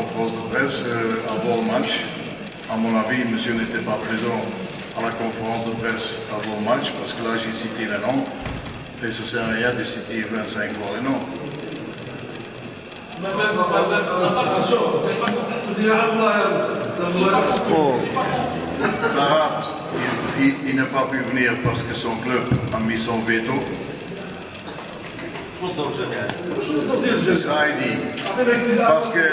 conférence de presse avant le match. À mon avis, monsieur n'était pas présent à la conférence de presse avant le match, parce que là, j'ai cité les noms, et ça ne sert à rien de citer 25 fois les noms. L'arabe, il n'a pas pu venir parce que son club a mis son veto. Ça a dit. Parce que...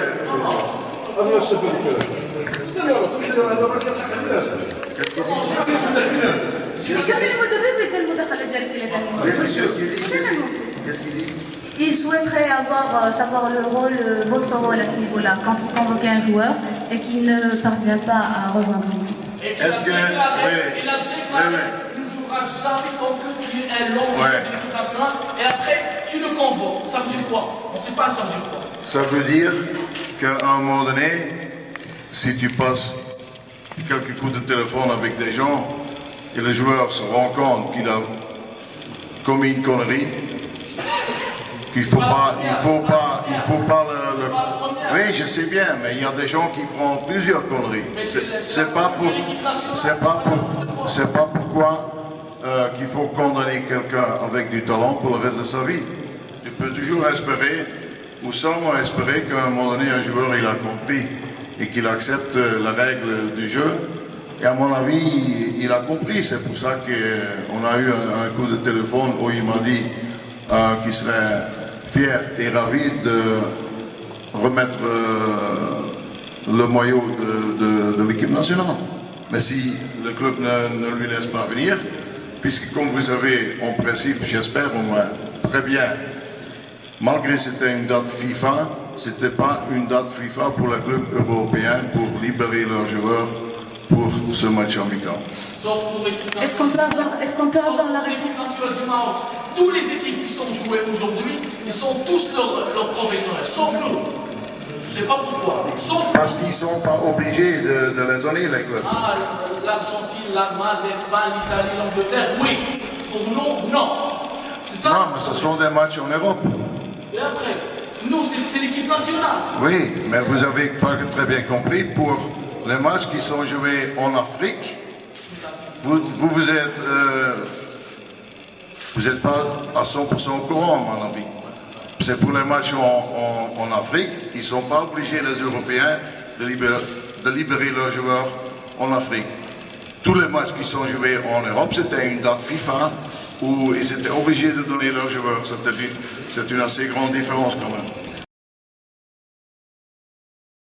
Qu'est-ce qu'il dit? Il souhaiterait savoir votre rôle à ce niveau-là, quand vous convoquez un joueur et qu'il ne parvient pas à rejoindre vous. Est-ce que... Il a déclaré qu'il ne jouera jamais tant que tu es un long joueur de l'équipe nationale et après tu le convoques. Ça veut dire quoi? On ne sait pas ça veut dire quoi. Ça veut dire qu'à un moment donné, si tu passes quelques coups de téléphone avec des gens et le joueur se rend compte qu'il a commis une connerie, qu'il faut pas le... Oui, je sais bien, mais il y a des gens qui feront plusieurs conneries. C'est pas pourquoi qu'il faut condamner quelqu'un avec du talent pour le reste de sa vie. Tu peux toujours espérer, ou seulement espérer qu'à un moment donné, un joueur il a compris et qu'il accepte la règle du jeu. Et à mon avis, il a compris. C'est pour ça qu'on a eu un coup de téléphone où il m'a dit qu'il serait fier et ravi de remettre le maillot de l'équipe nationale. Mais si le club ne lui laisse pas venir, puisque comme vous savez, en principe, j'espère au moins, très bien, malgré que c'était une date FIFA, ce n'était pas une date FIFA pour le club européen pour libérer leurs joueurs pour ce match amical. Est-ce qu'on peut avoir la l'équipe nationale du Maroc? Toutes les équipes qui sont jouées aujourd'hui, ils sont tous leurs professionnels, sauf nous. Je ne sais pas pourquoi. Parce qu'ils ne sont pas obligés de les donner, les clubs. Ah, l'Argentine, l'Allemagne, l'Espagne, l'Italie, l'Angleterre, oui. Pour nous, non. C'est ça? Non, mais ce sont des matchs en Europe. Et après, nous, c'est l'équipe nationale. Oui, mais vous avez pas très bien compris, pour les matchs qui sont joués en Afrique, vous êtes pas à 100% au courant, à mon avis. C'est pour les matchs en Afrique, ils ne sont pas obligés, les Européens, de libérer leurs joueurs en Afrique. Tous les matchs qui sont joués en Europe, c'était une date FIFA où ils étaient obligés de donner leurs joueurs. C'est une assez grande différence quand même.